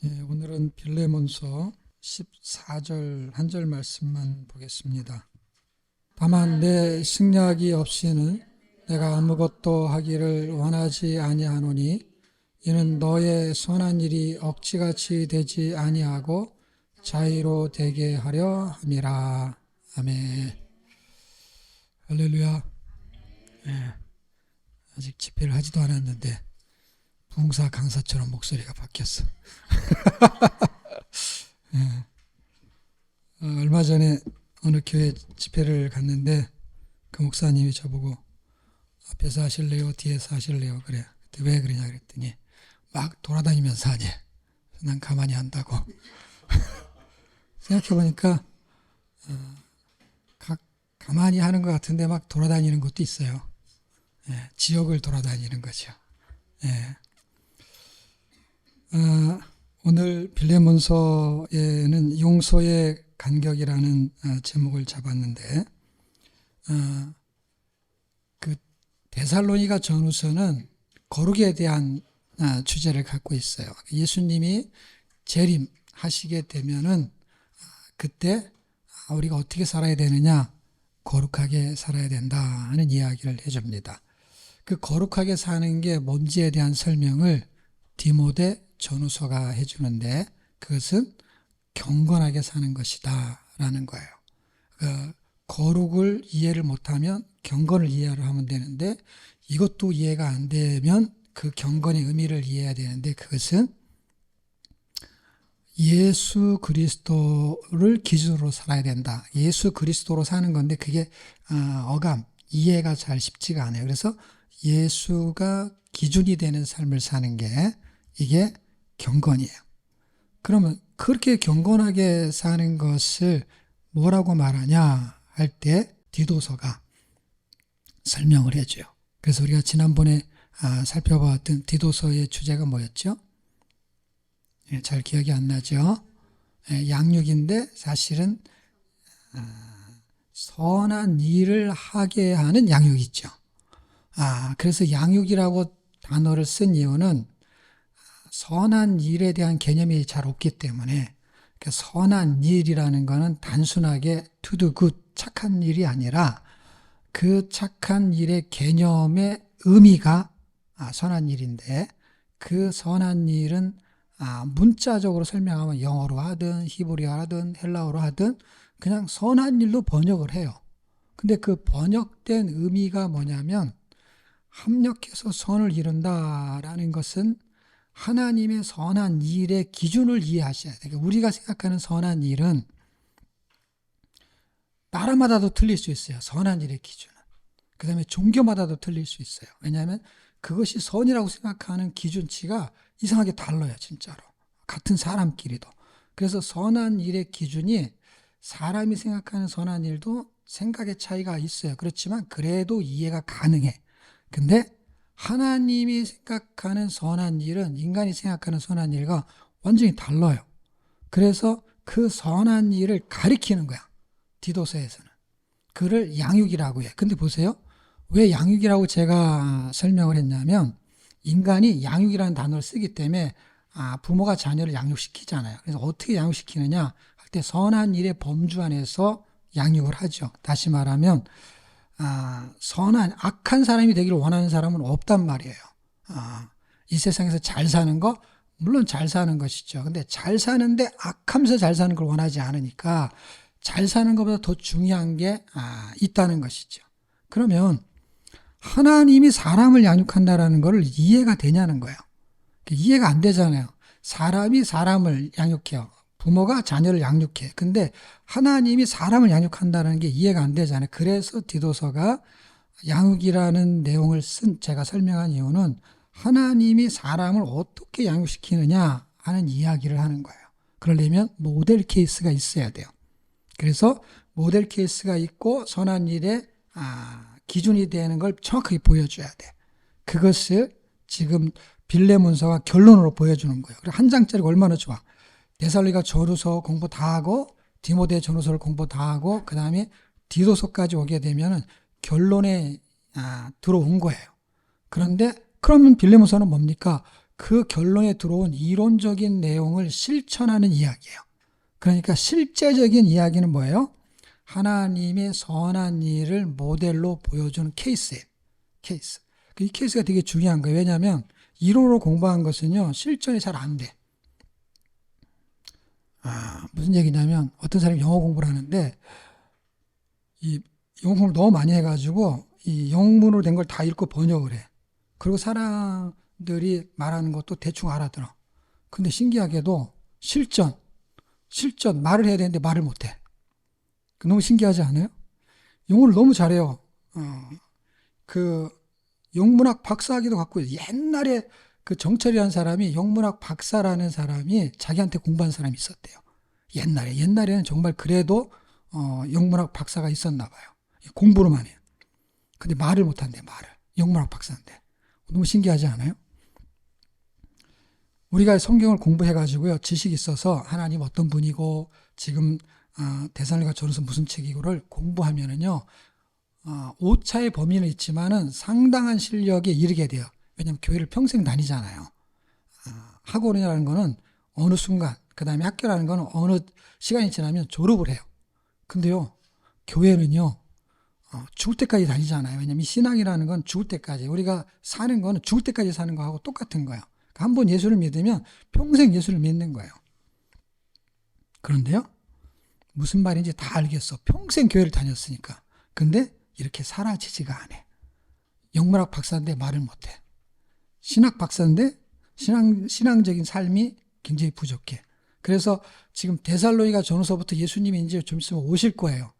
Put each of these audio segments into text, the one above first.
오늘은 빌레몬서 14절 한 절 말씀만 보겠습니다. 다만 내 승낙이 없이는 내가 아무것도 하기를 원하지 아니하노니 이는 너의 선한 일이 억지같이 되지 아니하고 자의로 되게 하려 함이라. 아멘. 할렐루야. 아직 집회를 하지도 않았는데 봉사 강사처럼 목소리가 바뀌었어. 얼마 전에 어느 교회 집회를 갔는데 그 목사님이 저보고 앞에서 하실래요? 뒤에서 하실래요? 그래. 그때 왜 그러냐 그랬더니 막 돌아다니면서 하니. 난 가만히 한다고. 생각해보니까 가만히 하는 것 같은데 막 돌아다니는 것도 있어요. 지역을 돌아다니는 거죠. 오늘 빌레몬서에는 용서의 간격이라는 제목을 잡았는데 그 데살로니가 전후서는 거룩에 대한 주제를 갖고 있어요. 예수님이 재림하시게 되면은 그때 우리가 어떻게 살아야 되느냐, 거룩하게 살아야 된다 하는 이야기를 해줍니다. 그 거룩하게 사는 게 뭔지에 대한 설명을 디모데 전후서가 해주는데 그것은 경건하게 사는 것이다 라는 거예요. 거룩을 이해를 못하면 경건을 이해를 하면 되는데 이것도 이해가 안 되면 그 경건의 의미를 이해해야 되는데 그것은 예수 그리스도를 기준으로 살아야 된다. 예수 그리스도로 사는 건데 그게 이해가 잘 쉽지가 않아요. 그래서 예수가 기준이 되는 삶을 사는 게 이게 경건이에요. 그러면 그렇게 경건하게 사는 것을 뭐라고 말하냐 할 때 디도서가 설명을 해줘요. 그래서 우리가 지난번에 살펴봤던 디도서의 주제가 뭐였죠? 잘 기억이 안 나죠? 양육인데 사실은 선한 일을 하게 하는 양육이죠. 그래서 양육이라고 단어를 쓴 이유는 선한 일에 대한 개념이 잘 없기 때문에 선한 일이라는 것은 단순하게 to do good, 착한 일이 아니라 그 착한 일의 개념의 의미가 선한 일인데 그 선한 일은 문자적으로 설명하면 영어로 하든 히브리어 하든 헬라어로 하든 그냥 선한 일로 번역을 해요. 근데 그 번역된 의미가 뭐냐면 합력해서 선을 이룬다라는 것은 하나님의 선한 일의 기준을 이해하셔야 돼요. 그러니까 우리가 생각하는 선한 일은 나라마다도 틀릴 수 있어요. 선한 일의 기준은. 그 다음에 종교마다도 틀릴 수 있어요. 왜냐하면 그것이 선이라고 생각하는 기준치가 이상하게 달라요. 진짜로. 같은 사람끼리도. 그래서 선한 일의 기준이 사람이 생각하는 선한 일도 생각의 차이가 있어요. 그렇지만 그래도 이해가 가능해. 근데 하나님이 생각하는 선한 일은 인간이 생각하는 선한 일과 완전히 달라요. 그래서 그 선한 일을 가리키는 거야. 디도서에서는. 그를 양육이라고 해. 근데 보세요. 왜 양육이라고 제가 설명을 했냐면 인간이 양육이라는 단어를 쓰기 때문에 부모가 자녀를 양육시키잖아요. 그래서 어떻게 양육시키느냐 할 때 선한 일의 범주 안에서 양육을 하죠. 다시 말하면 악한 사람이 되기를 원하는 사람은 없단 말이에요. 이 세상에서 잘 사는 거, 물론 잘 사는 것이죠. 근데 잘 사는데 악하면서 잘 사는 걸 원하지 않으니까 잘 사는 것보다 더 중요한 게 있다는 것이죠. 그러면 하나님이 사람을 양육한다라는 걸 이해가 되냐는 거예요. 이해가 안 되잖아요. 사람이 사람을 양육해요. 부모가 자녀를 양육해. 근데 하나님이 사람을 양육한다는 게 이해가 안 되잖아요. 그래서 디도서가 양육이라는 내용을 제가 설명한 이유는 하나님이 사람을 어떻게 양육시키느냐 하는 이야기를 하는 거예요. 그러려면 모델 케이스가 있어야 돼요. 그래서 모델 케이스가 있고 선한 일의 기준이 되는 걸 정확하게 보여줘야 돼. 그것을 지금 빌레몬서가 결론으로 보여주는 거예요. 그리고 한 장짜리가 얼마나 좋아. 데살로니가 전후서 공부 다 하고 디모데 전후서를 공부 다 하고 그 다음에 디도서까지 오게 되면 결론에 들어온 거예요. 그런데 그러면 빌레몬서는 뭡니까? 그 결론에 들어온 이론적인 내용을 실천하는 이야기예요. 그러니까 실제적인 이야기는 뭐예요? 하나님의 선한 일을 모델로 보여주는 케이스예요. 케이스. 이 케이스가 되게 중요한 거예요. 왜냐하면 이론으로 공부한 것은요, 실전이 잘 안 돼. 무슨 얘기냐면 어떤 사람이 영어 공부를 하는데 이 영어 공부를 너무 많이 해가지고 이 영문으로 된 걸 다 읽고 번역을 해. 그리고 사람들이 말하는 것도 대충 알아들어. 근데 신기하게도 실전 말을 해야 되는데 말을 못해. 너무 신기하지 않아요? 영어를 너무 잘해요. 그 영문학 박사학위도 갖고 옛날에 그 정철이라는 사람이 영문학 박사라는 사람이 자기한테 공부한 사람이 있었대요. 옛날에는 정말 그래도 영문학 박사가 있었나 봐요. 공부로만 해요. 근데 말을 못한대, 말을. 영문학 박사인데. 너무 신기하지 않아요? 우리가 성경을 공부해가지고요, 지식이 있어서 하나님 어떤 분이고 지금 데살로니가 전서 무슨 책이고를 공부하면은요, 오차의 범위는 있지만은 상당한 실력에 이르게 돼요. 왜냐하면 교회를 평생 다니잖아요. 학원이라는 거는 어느 순간, 그 다음에 학교라는 거는 어느 시간이 지나면 졸업을 해요. 근데요, 교회는요, 죽을 때까지 다니잖아요. 왜냐하면 이 신앙이라는 건 죽을 때까지, 우리가 사는 거는 죽을 때까지 사는 거하고 똑같은 거예요. 한 번 예수를 믿으면 평생 예수를 믿는 거예요. 그런데요, 무슨 말인지 다 알겠어. 평생 교회를 다녔으니까. 근데 이렇게 사라지지가 않아. 영문학 박사인데 말을 못해. 신학 박사인데 신앙적인 삶이 굉장히 부족해. 그래서 지금 데살로니가 전후서부터 예수님이 이제 좀 있으면 오실 거예요.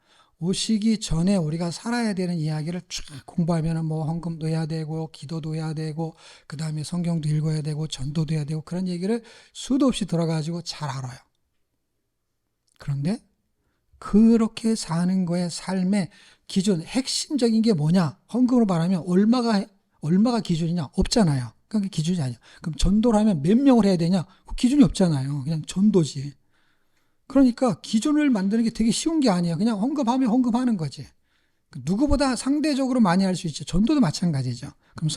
오시기 전에 우리가 살아야 되는 이야기를 쭉 공부하면 뭐 헌금도 해야 되고 기도도 해야 되고 그 다음에 성경도 읽어야 되고 전도도 해야 되고 그런 얘기를 수도 없이 들어가지고 잘 알아요. 그런데 그렇게 사는 거의 삶의 기준, 핵심적인 게 뭐냐? 헌금으로 말하면 얼마가 기준이냐? 없잖아요. 그게 기준이 아니야. 그럼 전도를 하면 몇 명을 해야 되냐? 그 기준이 없잖아요. 그냥 전도지. 그러니까 기준을 만드는 게 되게 쉬운 게 아니에요. 그냥 헌금하면 헌금하는 거지. 누구보다 상대적으로 많이 할 수 있죠. 전도도 마찬가지죠. 그럼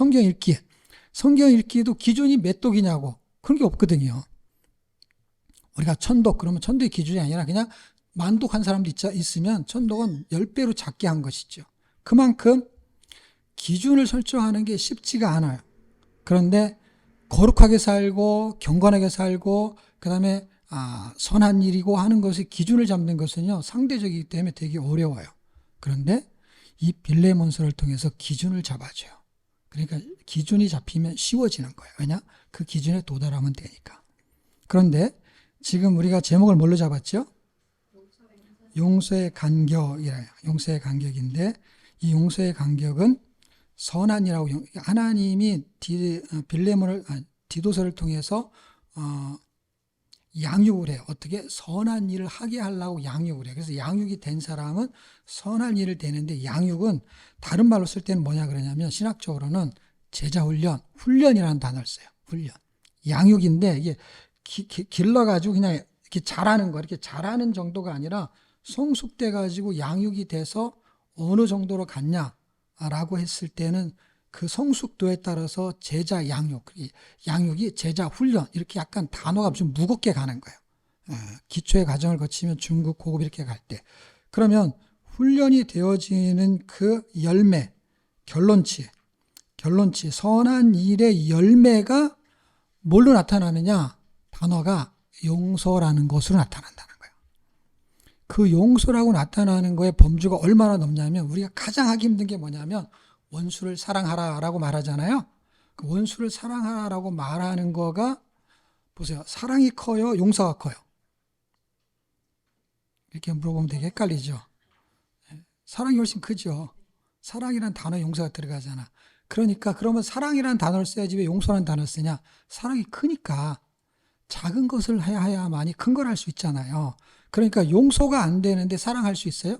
성경 읽기도 기준이 몇 독이냐고. 그런 게 없거든요. 우리가 천독, 그러면 천독의 기준이 아니라 그냥 만독한 사람도 있으면 천독은 10배로 작게 한 것이죠. 그만큼 기준을 설정하는 게 쉽지가 않아요. 그런데 거룩하게 살고 경건하게 살고 그 다음에 선한 일이고 하는 것의 기준을 잡는 것은요, 상대적이기 때문에 되게 어려워요. 그런데 이 빌레몬서를 통해서 기준을 잡아줘요. 그러니까 기준이 잡히면 쉬워지는 거예요. 왜냐? 그 기준에 도달하면 되니까. 그런데 지금 우리가 제목을 뭘로 잡았죠? 용서의 간격이라요. 용서의 간격인데 이 용서의 간격은 선한이라고, 하나님이 디도서를 통해서 양육을 해요. 어떻게? 선한 일을 하게 하려고 양육을 해요. 그래서 양육이 된 사람은 선한 일을 되는데, 양육은 다른 말로 쓸 때는 뭐냐 그러냐면 신학적으로는 제자훈련, 훈련이라는 단어를 써요. 훈련. 양육인데 이게 길러가지고 그냥 이렇게 잘하는 거, 이렇게 잘하는 정도가 아니라 성숙돼가지고 양육이 돼서 어느 정도로 갔냐라고 했을 때는 그 성숙도에 따라서 제자 양육이 제자 훈련, 이렇게 약간 단어가 좀 무겁게 가는 거예요. 기초의 과정을 거치면 중급, 고급 이렇게 갈 때. 그러면 훈련이 되어지는 그 열매, 결론치, 선한 일의 열매가 뭘로 나타나느냐? 단어가 용서라는 것으로 나타난다는 거예요. 그 용서라고 나타나는 거에 범주가 얼마나 넓냐면, 우리가 가장 하기 힘든 게 뭐냐면 원수를 사랑하라라고 말하잖아요. 그 원수를 사랑하라고 말하는 거가, 보세요. 사랑이 커요? 용서가 커요? 이렇게 물어보면 되게 헷갈리죠. 사랑이 훨씬 크죠. 사랑이란 단어에 용서가 들어가잖아. 그러니까 그러면 사랑이라는 단어를 써야지 왜 용서라는 단어를 쓰냐? 사랑이 크니까 작은 것을 해야만이 큰 걸 할 수 있잖아요. 그러니까 용서가 안 되는데 사랑할 수 있어요?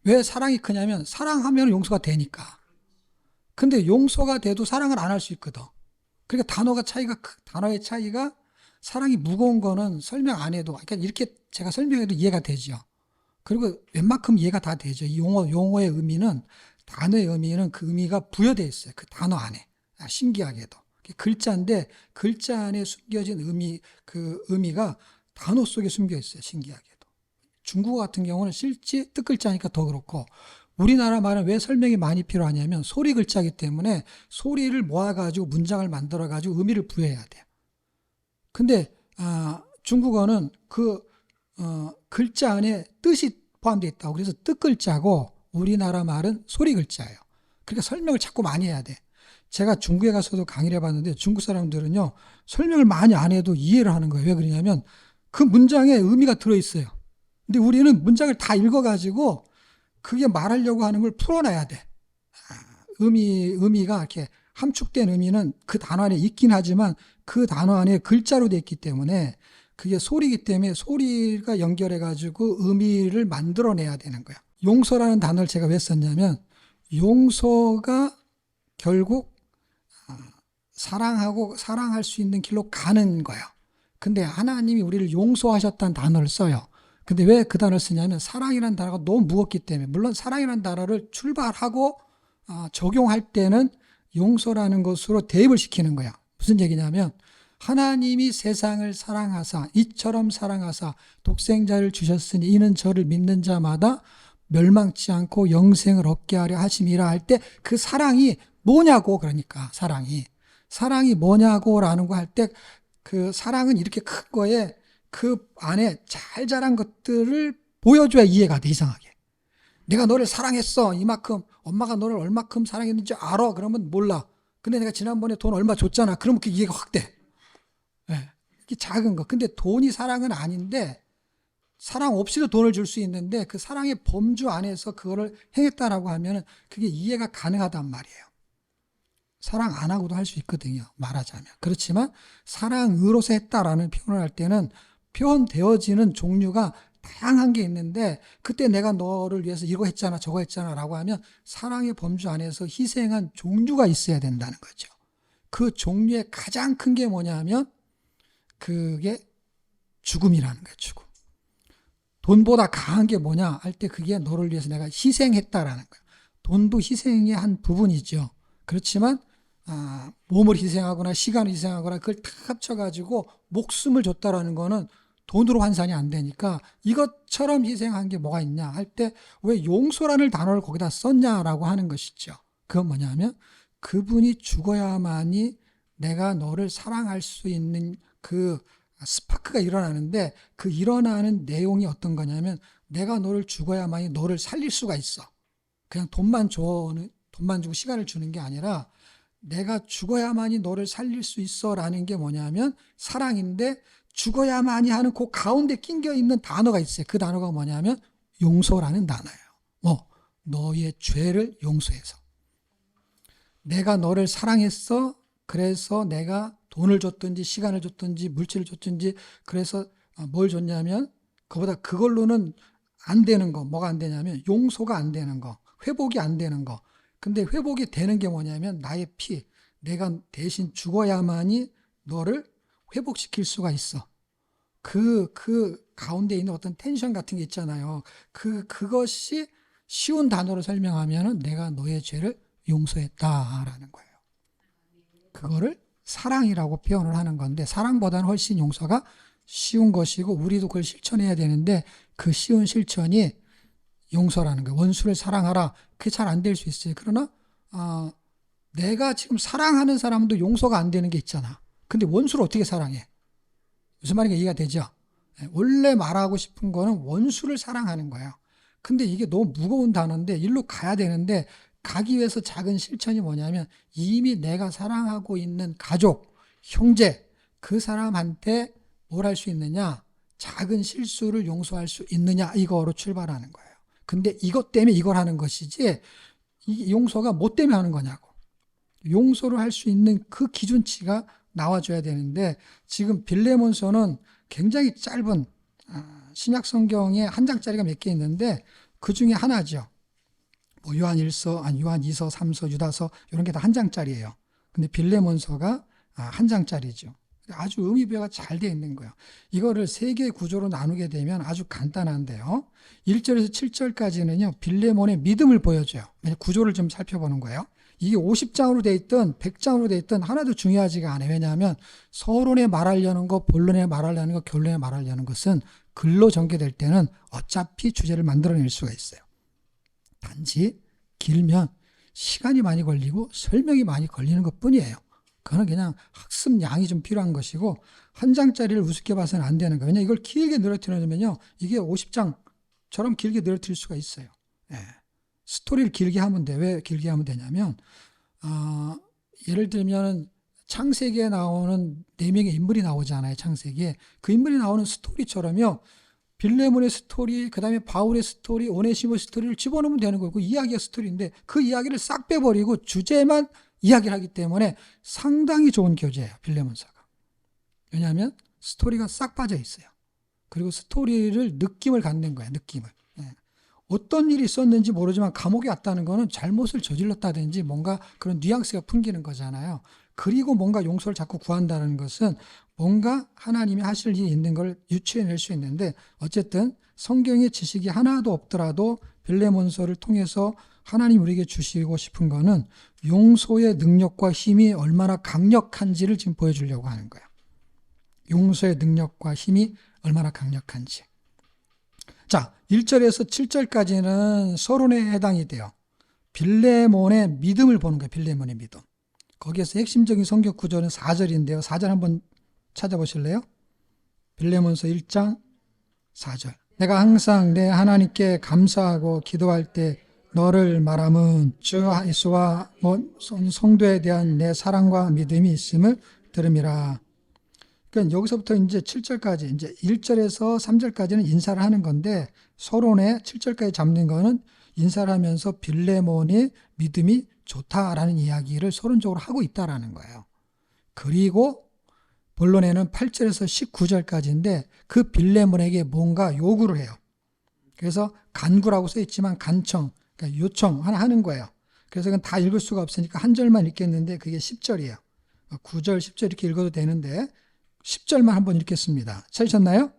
왜 사랑이 크냐면 사랑하면 용서가 되니까. 근데 용서가 돼도 사랑을 안 할 수 있거든. 그러니까 단어의 차이가, 사랑이 무거운 거는 설명 안 해도, 그러니까 이렇게 제가 설명해도 이해가 되죠. 그리고 웬만큼 이해가 다 되죠. 이 용어의 의미는, 단어의 의미는 그 의미가 부여되어 있어요. 그 단어 안에. 신기하게도. 글자인데 글자 안에 숨겨진 그 의미가 단어 속에 숨겨 있어요. 신기하게도. 중국어 같은 경우는 실제 뜻글자니까 더 그렇고, 우리나라 말은 왜 설명이 많이 필요하냐면 소리 글자이기 때문에 소리를 모아가지고 문장을 만들어가지고 의미를 부여해야 돼요. 근데 중국어는 글자 안에 뜻이 포함되어 있다고. 그래서 뜻글자고 우리나라 말은 소리 글자예요. 그러니까 설명을 자꾸 많이 해야 돼. 제가 중국에 가서도 강의를 해봤는데 중국 사람들은요, 설명을 많이 안 해도 이해를 하는 거예요. 왜 그러냐면 그 문장에 의미가 들어있어요. 근데 우리는 문장을 다 읽어가지고 그게 말하려고 하는 걸 풀어놔야 돼. 의미가 이렇게 함축된 의미는 그 단어 안에 있긴 하지만 그 단어 안에 글자로 되어 있기 때문에 그게 소리이기 때문에 소리가 연결해가지고 의미를 만들어내야 되는 거야. 용서라는 단어를 제가 왜 썼냐면 용서가 결국 사랑하고 사랑할 수 있는 길로 가는 거야. 근데 하나님이 우리를 용서하셨다는 단어를 써요. 근데 왜 그 단어를 쓰냐면 사랑이라는 단어가 너무 무겁기 때문에. 물론 사랑이라는 단어를 출발하고 적용할 때는 용서라는 것으로 대입을 시키는 거야. 무슨 얘기냐면 하나님이 세상을 사랑하사 이처럼 사랑하사 독생자를 주셨으니 이는 저를 믿는 자마다 멸망치 않고 영생을 얻게 하려 하심이라 할 때 그 사랑이 뭐냐고. 그러니까 사랑이 뭐냐고 라는 거 할 때 그 사랑은 이렇게 큰 거에 그 안에 잘 자란 것들을 보여줘야 이해가 돼. 이상하게 내가 너를 사랑했어 이만큼, 엄마가 너를 얼마큼 사랑했는지 알아? 그러면 몰라. 근데 내가 지난번에 돈 얼마 줬잖아. 그러면 그 이해가 확 돼. 네. 이게 작은 거. 근데 돈이 사랑은 아닌데 사랑 없이도 돈을 줄 수 있는데 그 사랑의 범주 안에서 그거를 행했다라고 하면 그게 이해가 가능하단 말이에요. 사랑 안 하고도 할 수 있거든요. 말하자면. 그렇지만 사랑으로서 했다라는 표현을 할 때는 표현되어지는 종류가 다양한 게 있는데 그때 내가 너를 위해서 이거 했잖아 저거 했잖아 라고 하면 사랑의 범주 안에서 희생한 종류가 있어야 된다는 거죠. 그 종류의 가장 큰 게 뭐냐면 그게 죽음이라는 거예요. 죽음. 돈보다 강한 게 뭐냐 할 때 그게 너를 위해서 내가 희생했다라는 거예요. 돈도 희생의 한 부분이죠. 그렇지만 몸을 희생하거나 시간을 희생하거나 그걸 다 합쳐가지고 목숨을 줬다라는 거는 돈으로 환산이 안 되니까 이것처럼 희생한 게 뭐가 있냐 할 때 왜 용서라는 단어를 거기다 썼냐라고 하는 것이죠. 그건 뭐냐면 그분이 죽어야만이 내가 너를 사랑할 수 있는 그 스파크가 일어나는데 그 일어나는 내용이 어떤 거냐면 내가 너를 죽어야만이 너를 살릴 수가 있어. 그냥 돈만 주고 시간을 주는 게 아니라 내가 죽어야만이 너를 살릴 수 있어 라는 게 뭐냐면 사랑인데 죽어야만이 하는 그 가운데 낑겨 있는 단어가 있어요. 그 단어가 뭐냐면 용서라는 단어예요. 너의 죄를 용서해서. 내가 너를 사랑했어. 그래서 내가 돈을 줬든지 시간을 줬든지 물질을 줬든지 그래서 뭘 줬냐면 그걸로는 안 되는 거. 뭐가 안 되냐면 용서가 안 되는 거. 회복이 안 되는 거. 근데 회복이 되는 게 뭐냐면 나의 피. 내가 대신 죽어야만이 너를 회복시킬 수가 있어. 그 가운데 있는 어떤 텐션 같은 게 있잖아요. 그것이 쉬운 단어로 설명하면은 내가 너의 죄를 용서했다라는 거예요. 그거를 사랑이라고 표현을 하는 건데 사랑보다는 훨씬 용서가 쉬운 것이고 우리도 그걸 실천해야 되는데 그 쉬운 실천이 용서라는 거예요. 원수를 사랑하라. 그게 잘 안 될 수 있어요. 그러나 내가 지금 사랑하는 사람도 용서가 안 되는 게 있잖아. 근데 원수를 어떻게 사랑해? 무슨 말인가 이해가 되죠? 원래 말하고 싶은 거는 원수를 사랑하는 거예요. 근데 이게 너무 무거운 단어인데 일로 가야 되는데 가기 위해서 작은 실천이 뭐냐면 이미 내가 사랑하고 있는 가족, 형제 그 사람한테 뭘 할 수 있느냐? 작은 실수를 용서할 수 있느냐? 이거로 출발하는 거예요. 근데 이것 때문에 이걸 하는 것이지 이 용서가 뭐 때문에 하는 거냐고. 용서를 할 수 있는 그 기준치가 나와줘야 되는데 지금 빌레몬서는 굉장히 짧은 신약 성경에 한 장짜리가 몇 개 있는데 그 중에 하나죠. 뭐 요한 2서, 3서, 유다서 이런 게 다 한 장짜리예요. 근데 빌레몬서가 한 장짜리죠. 아주 의미부여가 잘 되어 있는 거예요. 이거를 세 개의 구조로 나누게 되면 아주 간단한데요. 1절에서 7절까지는요. 빌레몬의 믿음을 보여줘요. 구조를 좀 살펴보는 거예요. 이게 50장으로 돼 있든 100장으로 돼 있든 하나도 중요하지가 않아요. 왜냐하면 서론에 말하려는 것, 본론에 말하려는 것, 결론에 말하려는 것은 글로 전개될 때는 어차피 주제를 만들어낼 수가 있어요. 단지 길면 시간이 많이 걸리고 설명이 많이 걸리는 것뿐이에요. 그거는 그냥 학습량이 좀 필요한 것이고 한 장짜리를 우습게 봐서는 안 되는 거예요. 왜냐하면 이걸 길게 늘어뜨리면요, 이게 50장처럼 길게 늘어뜨릴 수가 있어요. 예. 스토리를 길게 하면 돼. 왜 길게 하면 되냐면 예를 들면 창세기에 나오는 4명의 인물이 나오잖아요. 창세기에. 그 인물이 나오는 스토리처럼요, 빌레몬의 스토리, 그 다음에 바울의 스토리, 오네시모 스토리를 집어넣으면 되는 거고, 그 이야기가 스토리인데 그 이야기를 싹 빼버리고 주제만 이야기를 하기 때문에 상당히 좋은 교재예요. 빌레몬서가. 왜냐하면 스토리가 싹 빠져 있어요. 그리고 스토리를 느낌을 갖는 거예요. 느낌을. 예. 어떤 일이 있었는지 모르지만 감옥에 왔다는 거는 잘못을 저질렀다든지 뭔가 그런 뉘앙스가 풍기는 거잖아요. 그리고 뭔가 용서를 자꾸 구한다는 것은 뭔가 하나님이 하실 일이 있는 걸 유추해낼 수 있는데, 어쨌든 성경의 지식이 하나도 없더라도 빌레몬서를 통해서 하나님 우리에게 주시고 싶은 거는 용서의 능력과 힘이 얼마나 강력한지를 지금 보여주려고 하는 거예요. 용서의 능력과 힘이 얼마나 강력한지. 자, 1절에서 7절까지는 서론에 해당이 돼요. 빌레몬의 믿음을 보는 거예요. 빌레몬의 믿음. 거기에서 핵심적인 성경 구절은 4절인데요. 4절 한번 찾아보실래요? 빌레몬서 1장 4절. 내가 항상 내 하나님께 감사하고 기도할 때 너를 말함은 주 예수와 성도에 대한 내 사랑과 믿음이 있음을 들음이라. 그러니까 여기서부터 이제 7절까지, 이제 1절에서 3절까지는 인사를 하는 건데, 서론에 7절까지 잡는 거는 인사를 하면서 빌레몬의 믿음이 좋다라는 이야기를 서론적으로 하고 있다라는 거예요. 그리고 본론에는 8절에서 19절까지인데 그 빌레몬에게 뭔가 요구를 해요. 그래서 간구라고 써 있지만 간청, 그러니까 요청 하나 하는 거예요. 그래서 그건 다 읽을 수가 없으니까 한 절만 읽겠는데 그게 10절이에요. 9절, 10절 이렇게 읽어도 되는데 10절만 한번 읽겠습니다. 찾으셨나요?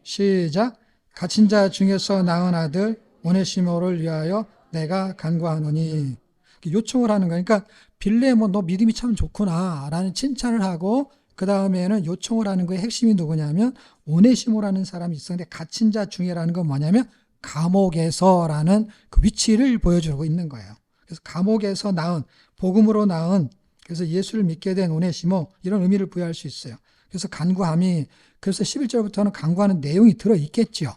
시작. 갇힌 자 중에서 낳은 아들 오네시모를 위하여 내가 간구하노니. 요청을 하는 거예요. 그러니까 빌레몬 너 믿음이 참 좋구나 라는 칭찬을 하고, 그 다음에는 요청을 하는 거의 핵심이 누구냐면 오네시모라는 사람이 있었는데, 갇힌 자 중에라는 건 뭐냐면 감옥에서라는 그 위치를 보여주고 있는 거예요. 그래서 감옥에서 낳은, 복음으로 낳은, 그래서 예수를 믿게 된 오네시모, 이런 의미를 부여할 수 있어요. 그래서 간구함이, 그래서 11절부터는 간구하는 내용이 들어있겠죠.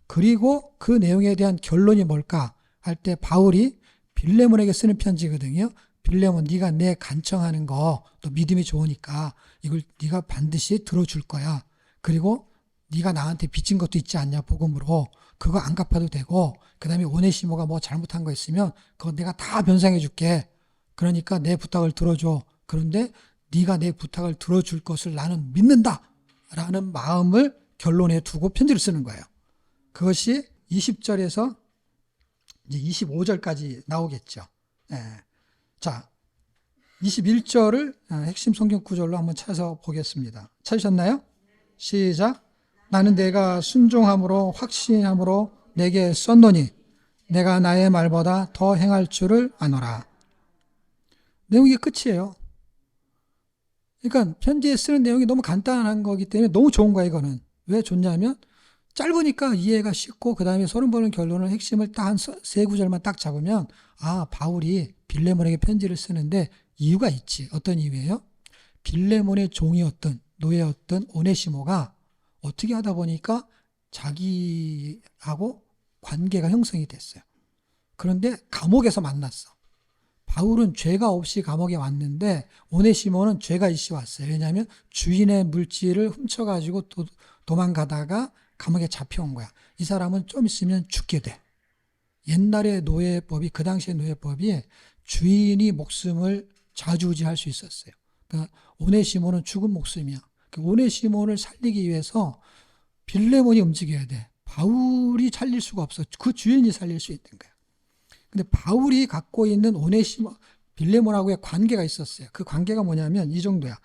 그리고 그 내용에 대한 결론이 뭘까 할 때 바울이 빌레몬에게 쓰는 편지거든요. 빌레몬, 네가 내 간청하는 거, 너 믿음이 좋으니까 이걸 네가 반드시 들어줄 거야. 그리고 네가 나한테 빚진 것도 있지 않냐, 복음으로. 그거 안 갚아도 되고, 그 다음에 오네시모가 뭐 잘못한 거 있으면 그거 내가 다 변상해 줄게. 그러니까 내 부탁을 들어줘. 그런데 네가 내 부탁을 들어줄 것을 나는 믿는다 라는 마음을 결론에 두고 편지를 쓰는 거예요. 그것이 20절에서 이제 25절까지 나오겠죠. 예. 자, 21절을 핵심 성경 구절로 한번 찾아서 보겠습니다. 찾으셨나요? 시작. 나는 내가 순종함으로 확신함으로 내게 썼노니 내가 나의 말보다 더 행할 줄을 아노라. 내용이 끝이에요. 그러니까 편지에 쓰는 내용이 너무 간단한 거기 때문에 너무 좋은 거야, 이거는. 왜 좋냐면 짧으니까 이해가 쉽고, 그 다음에 서론 보는 결론을 핵심을 딱 한 세 구절만 딱 잡으면, 아, 바울이 빌레몬에게 편지를 쓰는데 이유가 있지. 어떤 이유예요? 빌레몬의 종이었던, 노예였던 오네시모가 어떻게 하다 보니까 자기하고 관계가 형성이 됐어요. 그런데 감옥에서 만났어. 바울은 죄가 없이 감옥에 왔는데 오네시모는 죄가 있이 왔어요. 왜냐하면 주인의 물질을 훔쳐가지고 도망가다가 감옥에 잡혀온 거야. 이 사람은 좀 있으면 죽게 돼. 옛날의 노예법이, 그 당시의 노예법이 주인이 목숨을 좌지우지할 수 있었어요. 그러니까 오네시모는 죽은 목숨이야. 오네시모를 살리기 위해서 빌레몬이 움직여야 돼. 바울이 살릴 수가 없어. 그 주인이 살릴 수 있는 거야. 근데 바울이 갖고 있는 오네시모, 빌레몬하고의 관계가 있었어요. 그 관계가 뭐냐면 이 정도야.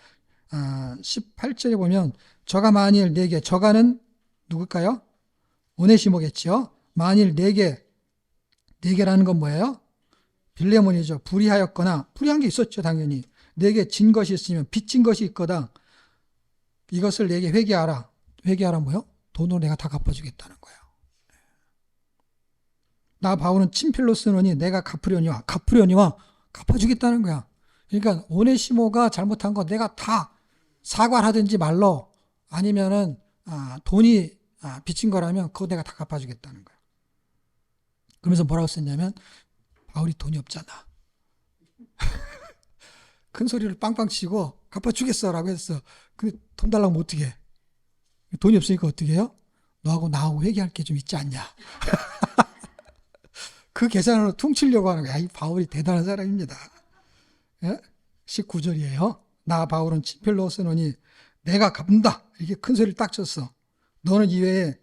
18절에 보면 저가 만일 내게, 저가는 누굴까요? 오네시모겠죠. 만일 내게라는 건 뭐예요? 빌레몬이죠. 불의하였거나, 불의한 게 있었죠, 당연히. 내게 진 것이 있으면, 빚진 것이 있거든. 이것을 내게 회개하라. 회개하라 뭐요? 돈으로 내가 다 갚아주겠다는 거예요. 나 바울은 친필로 쓰노니 내가 갚으려니와 갚아주겠다는 거야. 그러니까 오네시모가 잘못한 거 내가 다 사과를 하든지 말로, 아니면은 돈이 빚진 거라면 그거 내가 다 갚아주겠다는 거야. 그러면서 뭐라고 썼냐면, 바울이 돈이 없잖아. 큰 소리를 빵빵 치고 갚아주겠어라고 했어. 근데 돈 달라고 하면 어떻게 해? 돈이 없으니까 어떻게 해요? 너하고 나하고 회개할 게 좀 있지 않냐. 그 계산으로 퉁치려고 하는 거야. 이 바울이 대단한 사람입니다. 예? 19절이에요. 나 바울은 친필로 쓰노니 내가 갚는다. 이렇게 큰 소리를 딱 쳤어. 너는 이외에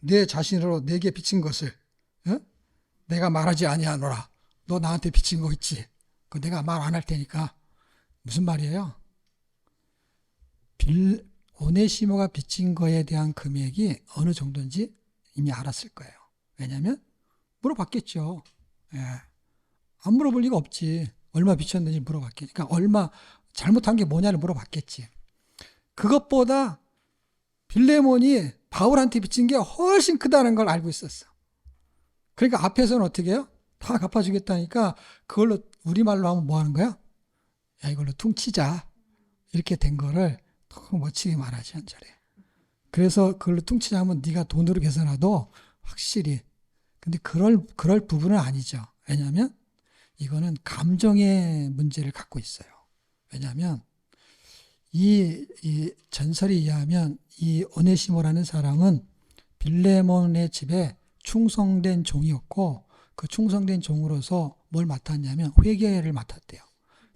내 자신으로 내게 빚진 것을 내가 말하지 아니하노라. 너 나한테 빚진 거 있지? 그거 내가 말 안 할 테니까. 무슨 말이에요? 오네시모가 빚진 거에 대한 금액이 어느 정도인지 이미 알았을 거예요. 왜냐하면 물어봤겠죠. 예. 안 물어볼 리가 없지. 얼마 빚졌는지 물어봤겠지. 그러니까 얼마 잘못한 게 뭐냐를 물어봤겠지. 그것보다 빌레몬이 바울한테 빚진 게 훨씬 크다는 걸 알고 있었어. 그러니까 앞에서는 어떻게 해요? 다 갚아주겠다니까 그걸로 우리말로 하면 뭐 하는 거야? 야, 이걸로 퉁치자. 이렇게 된 거를 더 멋지게 말하지, 한 자리에. 그래서 그걸로 퉁치자 하면 네가 돈으로 계산해도 확실히. 근데 그럴 부분은 아니죠. 왜냐하면 이거는 감정의 문제를 갖고 있어요. 왜냐하면 이 전설에 의하면 이 오네시모라는 사람은 빌레몬의 집에 충성된 종이었고, 그 충성된 종으로서 뭘 맡았냐면 회계를 맡았대요.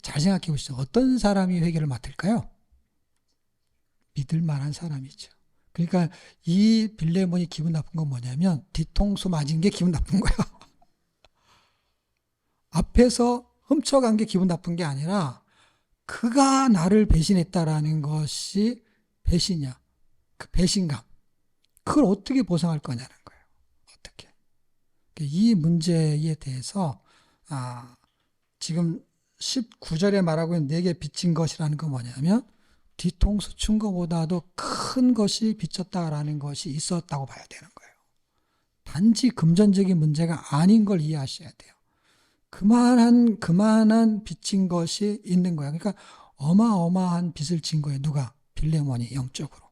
잘 생각해 보시죠. 어떤 사람이 회계를 맡을까요? 믿을 만한 사람이죠. 그러니까 이 빌레몬이 기분 나쁜 건 뭐냐면 뒤통수 맞은 게 기분 나쁜 거야. 앞에서 훔쳐간 게 기분 나쁜 게 아니라 그가 나를 배신했다라는 것이 배신이야. 그 배신감. 그걸 어떻게 보상할 거냐는 거예요. 어떻게. 이 문제에 대해서 지금 19절에 말하고 있는 내게 빚진 것이라는 건 뭐냐면 뒤통수 친 것보다도 큰 것이 빚졌다라는 것이 있었다고 봐야 되는 거예요. 단지 금전적인 문제가 아닌 걸 이해하셔야 돼요. 그만한 빚진 것이 있는 거야. 그러니까 어마어마한 빚을 진 거예요. 누가? 빌레몬이 영적으로.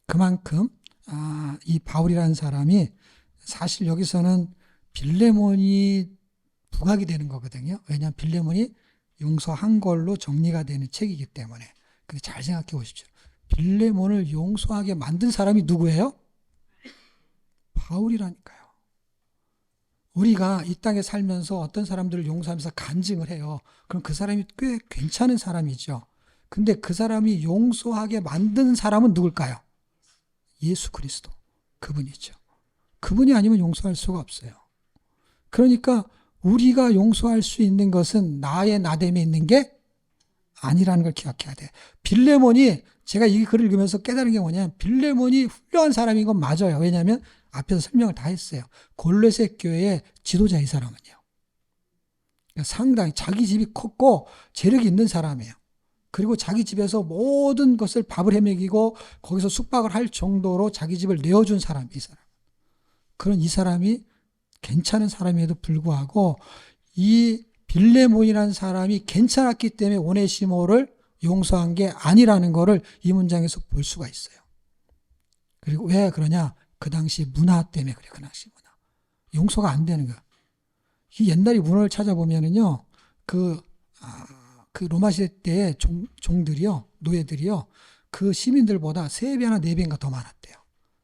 그만큼 이 바울이라는 사람이 사실 여기서는 빌레몬이 부각이 되는 거거든요. 왜냐하면 빌레몬이 용서한 걸로 정리가 되는 책이기 때문에. 근데 잘 생각해 보십시오. 빌레몬을 용서하게 만든 사람이 누구예요? 바울이라니까요. 우리가 이 땅에 살면서 어떤 사람들을 용서하면서 간증을 해요. 그럼 그 사람이 꽤 괜찮은 사람이죠. 근데 그 사람이 용서하게 만든 사람은 누굴까요? 예수 그리스도. 그분이죠. 그분이 아니면 용서할 수가 없어요. 그러니까 우리가 용서할 수 있는 것은 나의 나됨에 있는 게 아니라는 걸 기억해야 돼. 빌레몬이, 제가 이 글을 읽으면서 깨달은 게 뭐냐면 빌레몬이 훌륭한 사람인 건 맞아요. 왜냐하면 앞에서 설명을 다 했어요. 골로새 교회의 지도자 이 사람은요. 그러니까 상당히 자기 집이 컸고 재력이 있는 사람이에요. 그리고 자기 집에서 모든 것을 밥을 해먹이고 거기서 숙박을 할 정도로 자기 집을 내어준 사람, 이 사람. 그런 이 사람이 괜찮은 사람임에도 불구하고 이 빌레몬이라는 사람이 괜찮았기 때문에 오네시모를 용서한 게 아니라는 것을 이 문장에서 볼 수가 있어요. 그리고 왜 그러냐? 그 당시 문화 때문에 그래. 그 당시 문화. 용서가 안 되는 거야. 이 옛날의 문화를 찾아보면은요, 그 로마 시대 때의 종들이요, 노예들이요, 그 시민들보다 3배나 4배인가 더 많았대요.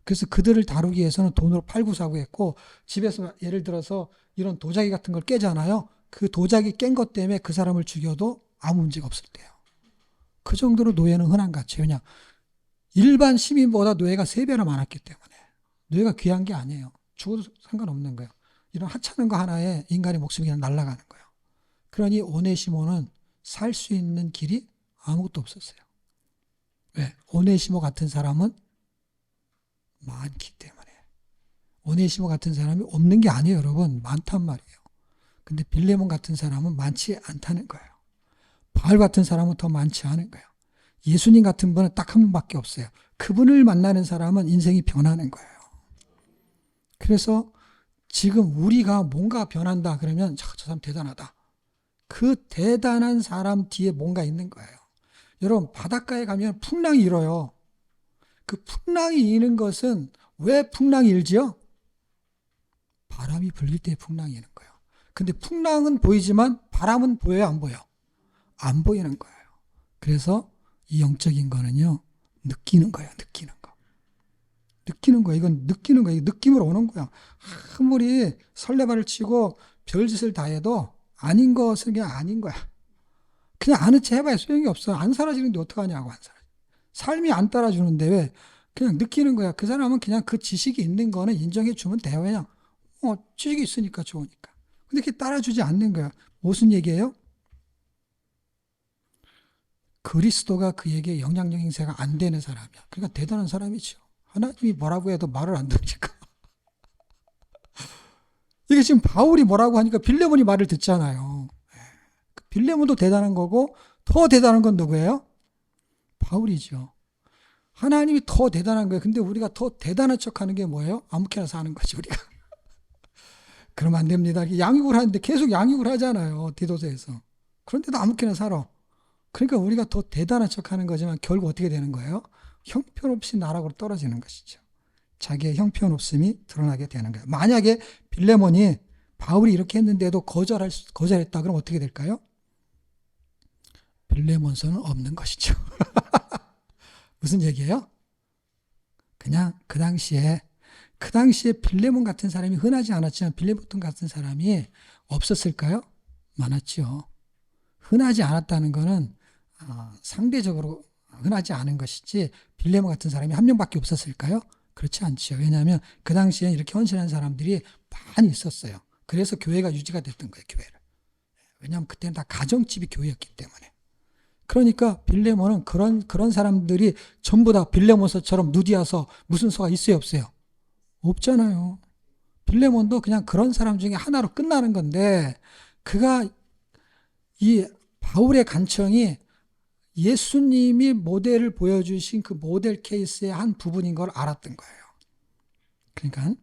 그래서 그들을 다루기 위해서는 돈으로 팔고 사고 했고, 집에서 예를 들어서 이런 도자기 같은 걸 깨잖아요. 그 도자기 깬 것 때문에 그 사람을 죽여도 아무 문제가 없을 때요. 그 정도로 노예는 흔한 것 같아요. 그냥 일반 시민보다 노예가 3배나 많았기 때문에. 노예가 귀한 게 아니에요. 죽어도 상관없는 거예요. 이런 하찮은 거 하나에 인간의 목숨이 그냥 날아가는 거예요. 그러니 오네시모는 살 수 있는 길이 아무것도 없었어요. 왜? 오네시모 같은 사람은 많기 때문에. 오네시모 같은 사람이 없는 게 아니에요, 여러분. 많단 말이에요. 근데 빌레몬 같은 사람은 많지 않다는 거예요. 바울 같은 사람은 더 많지 않은 거예요. 예수님 같은 분은 딱 한 분밖에 없어요. 그분을 만나는 사람은 인생이 변하는 거예요. 그래서 지금 우리가 뭔가 변한다 그러면 저 사람 대단하다. 그 대단한 사람 뒤에 뭔가 있는 거예요. 여러분 바닷가에 가면 풍랑이 일어요. 그 풍랑이 이는 것은 왜 풍랑이 일지요? 바람이 불릴 때 풍랑이 이는 거예요. 근데 풍랑은 보이지만 바람은 보여요, 안 보여요? 안 보이는 거예요. 그래서 이 영적인 거는요, 느끼는 거예요, 느끼는 거. 느끼는 거예요. 이건 느끼는 거예요. 느낌으로 오는 거야. 아무리 설레발을 치고 별짓을 다 해도 아닌 것은 그냥 아닌 거야. 그냥 아는 체 해봐야 소용이 없어. 안 사라지는데 어떡하냐고, 안 사라져. 삶이 안 따라주는데 왜? 그냥 느끼는 거야. 그 사람은 그냥 그 지식이 있는 거는 인정해 주면 돼요. 그냥. 지식이 있으니까 좋으니까. 근데 그게 따라주지 않는 거야. 무슨 얘기예요? 그리스도가 그에게 영향력 행사가 안 되는 사람이야. 그러니까 대단한 사람이죠. 하나님이 뭐라고 해도 말을 안 들으니까. 이게 지금 바울이 뭐라고 하니까 빌레몬이 말을 듣잖아요. 빌레몬도 대단한 거고 더 대단한 건 누구예요? 바울이죠. 하나님이 더 대단한 거예요. 근데 우리가 더 대단한 척하는 게 뭐예요? 아무렇게나 사는 거지 우리가. 그러면 안 됩니다. 양육을 하는데 계속 양육을 하잖아요. 디도서에서. 그런데도 아무렇게나 살아. 그러니까 우리가 더 대단한 척하는 거지만 결국 어떻게 되는 거예요? 형편없이 나락으로 떨어지는 것이죠. 자기의 형편없음이 드러나게 되는 거예요. 만약에 빌레몬이 바울이 이렇게 했는데도 거절했다 그러면 어떻게 될까요? 빌레몬서는 없는 것이죠. 무슨 얘기예요? 그냥 그 당시에 빌레몬 같은 사람이 흔하지 않았지만 빌레몬 같은 사람이 없었을까요? 많았죠. 흔하지 않았다는 것은 상대적으로 흔하지 않은 것이지 빌레몬 같은 사람이 한 명밖에 없었을까요? 그렇지 않죠. 왜냐하면 그 당시에 이렇게 헌신한 사람들이 많이 있었어요. 그래서 교회가 유지가 됐던 거예요. 교회를. 왜냐하면 그때는 다 가정집이 교회였기 때문에. 그러니까 빌레몬은 그런 사람들이 전부 다 빌레몬서처럼 누디아서 무슨 서가 있어요, 없어요? 없잖아요. 빌레몬도 그냥 그런 사람 중에 하나로 끝나는 건데 그가 이 바울의 간청이 예수님이 모델을 보여주신 그 모델 케이스의 한 부분인 걸 알았던 거예요. 그러니까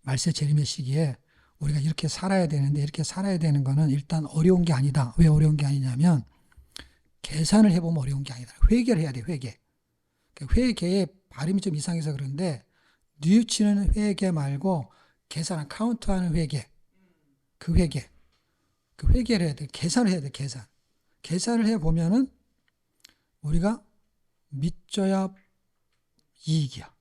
말세 재림의 시기에 우리가 이렇게 살아야 되는데 이렇게 살아야 되는 거는 일단 어려운 게 아니다. 왜 어려운 게 아니냐면 계산을 해보면 어려운 게 아니다. 회계를 해야 돼, 회계. 회계의 발음이 좀 이상해서 그런데 뉘우치는 회계 말고 계산을 카운트하는 회계. 그 회계. 그 회계를 해야 돼. 계산을 해야 돼, 계산. 계산을 해보면은 우리가 믿져야 이익이야.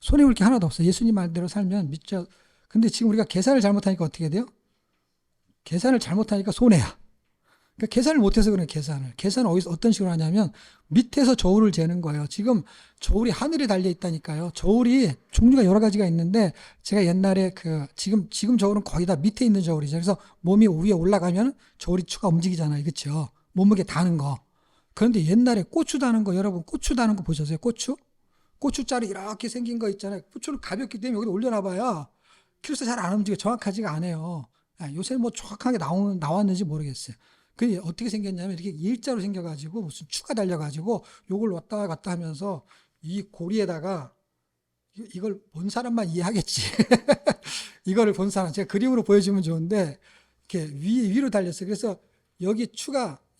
손해볼 게 하나도 없어. 예수님 말대로 살면 믿져. 근데 지금 우리가 계산을 잘못하니까 어떻게 돼요? 계산을 잘못하니까 손해야. 그러니까 계산을 못해서 그래, 계산을. 계산을 어떤 식으로 하냐면 밑에서 저울을 재는 거예요. 지금 저울이 하늘에 달려 있다니까요. 저울이 종류가 여러 가지가 있는데 제가 옛날에 지금 저울은 거의 다 밑에 있는 저울이죠. 그래서 몸이 위에 올라가면 저울이 추가 움직이잖아요. 그렇죠? 몸무게 다는 거. 그런데 옛날에 고추 다는 거, 여러분 고추 다는 거 보셨어요? 고추? 고추자루 이렇게 생긴 거 있잖아요. 고추를 가볍기 때문에 여기다 올려놔봐야 키로수 잘 안 움직여. 정확하지가 않아요. 요새 뭐 정확하게 나왔는지 모르겠어요. 그게 어떻게 생겼냐면 이렇게 일자로 생겨가지고 무슨 추가 달려가지고 요걸 왔다 갔다 하면서 이 고리에다가 이걸 본 사람만 이해하겠지. 이거를 본 사람, 제가 그림으로 보여주면 좋은데 이렇게 위로 달렸어요. 그래서 여기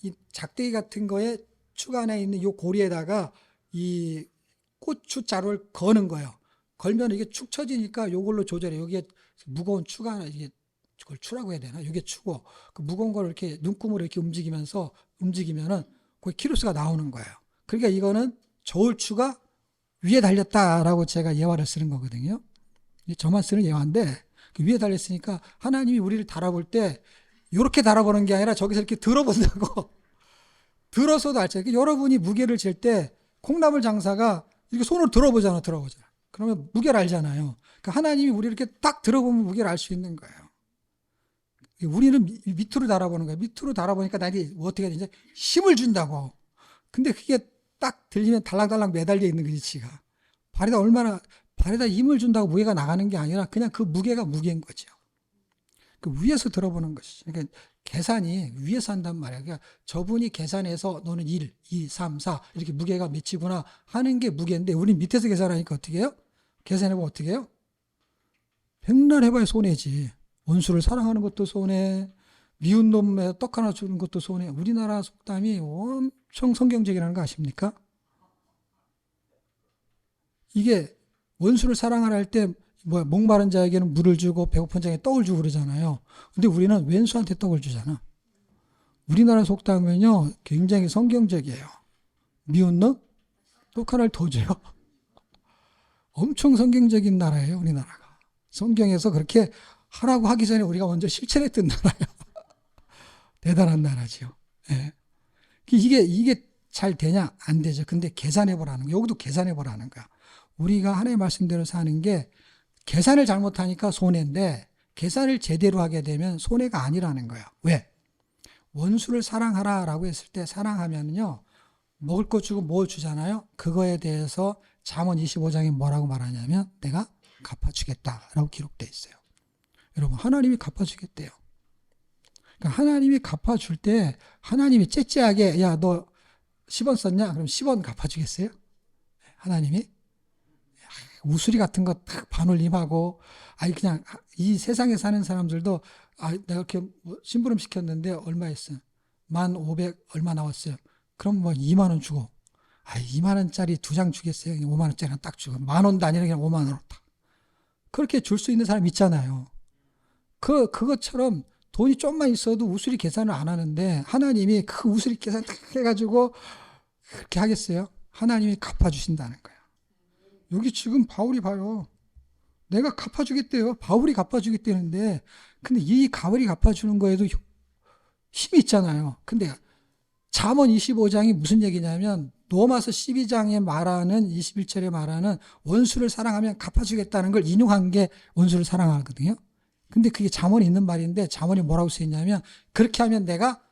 이 작대기 같은 거에 추가 안에 있는 요 고리에다가 이 고추 자루를 거는 거예요. 걸면 이게 축 처지니까 요걸로 조절해. 여기에 무거운 추가 하나, 이게 그걸 추라고 해야 되나? 이게 추고 그 무거운 걸 이렇게 눈금으로 이렇게 움직이면은 그 키로수가 나오는 거예요. 그러니까 이거는 저울추가 위에 달렸다라고 제가 예화를 쓰는 거거든요. 저만 쓰는 예화인데 그 위에 달렸으니까 하나님이 우리를 달아볼 때 이렇게 달아보는 게 아니라 저기서 이렇게 들어본다고. 들어서도 알죠. 여러분이 무게를 잴 때 콩나물 장사가 이렇게 손으로 들어보잖아. 그러면 무게를 알잖아요. 그러니까 하나님이 우리 이렇게 딱 들어보면 무게를 알 수 있는 거예요. 우리는 밑으로 달아보는 거예요. 밑으로 달아보니까 나한테 어떻게 해야 되지? 힘을 준다고. 근데 그게 딱 들리면 달랑달랑 매달려 있는 거지, 지가. 발에다 힘을 준다고 무게가 나가는 게 아니라 그냥 그 무게가 무게인 거죠. 그 위에서 들어보는 것이죠. 그러니까 계산이 위에서 한단 말이야. 그러니까 저분이 계산해서 너는 1, 2, 3, 4 이렇게 무게가 몇이구나 하는 게 무게인데 우리 밑에서 계산하니까 어떻게 해요? 계산해보면 어떻게 해요? 백날 해봐야 손해지. 원수를 사랑하는 것도 손해, 미운 놈에 떡 하나 주는 것도 손해. 우리나라 속담이 엄청 성경적이라는 거 아십니까? 이게 원수를 사랑하라 할 때 목마른 자에게는 물을 주고 배고픈 자에게 떡을 주고 그러잖아요. 근데 우리는 왼수한테 떡을 주잖아. 우리나라 속담은요 굉장히 성경적이에요. 미운 놈? 떡 하나를 더 줘요. 엄청 성경적인 나라예요, 우리나라가. 성경에서 그렇게 하라고 하기 전에 우리가 먼저 실천했던 나라예요. 대단한 나라죠. 예. 이게 잘 되냐? 안 되죠. 근데 계산해보라는 거야. 여기도 계산해보라는 거야. 우리가 하나님의 말씀대로 사는 게 계산을 잘못하니까 손해인데 계산을 제대로 하게 되면 손해가 아니라는 거예요. 왜? 원수를 사랑하라라고 했을 때 사랑하면요. 먹을 거 주고 뭘 주잖아요. 그거에 대해서 잠언 25장에 뭐라고 말하냐면 내가 갚아주겠다라고 기록되어 있어요. 여러분 하나님이 갚아주겠대요. 그러니까 하나님이 갚아줄 때 하나님이 째째하게 야 너 10원 썼냐? 그럼 10원 갚아주겠어요? 하나님이? 우수리 같은 거 딱 반올림하고 아니 그냥 이 세상에 사는 사람들도 내가 이렇게 심부름 시켰는데 얼마 했어? 1,500 얼마 나왔어요? 그럼 뭐 2만 원 주고 2만 원짜리 2장 주겠어요? 5만 원짜리 딱 주고 10,000원도 아니라 그냥 5만 원으로 딱 그렇게 줄 수 있는 사람 있잖아요. 그것처럼 돈이 좀만 있어도 우수리 계산을 안 하는데 하나님이 그 우수리 계산 딱 해가지고 그렇게 하겠어요? 하나님이 갚아주신다는 거예요. 여기 지금 바울이 봐요. 내가 갚아주겠대요. 바울이 갚아주겠다는데 근데 이 바울이 갚아주는 거에도 힘이 있잖아요. 근데 잠언 25장이 무슨 얘기냐면 로마서 12장에 말하는 21절에 말하는 원수를 사랑하면 갚아주겠다는 걸 인용한 게 원수를 사랑하거든요. 근데 그게 잠언에 있는 말인데 잠언이 뭐라고 쓰였냐면 그렇게 하면 내가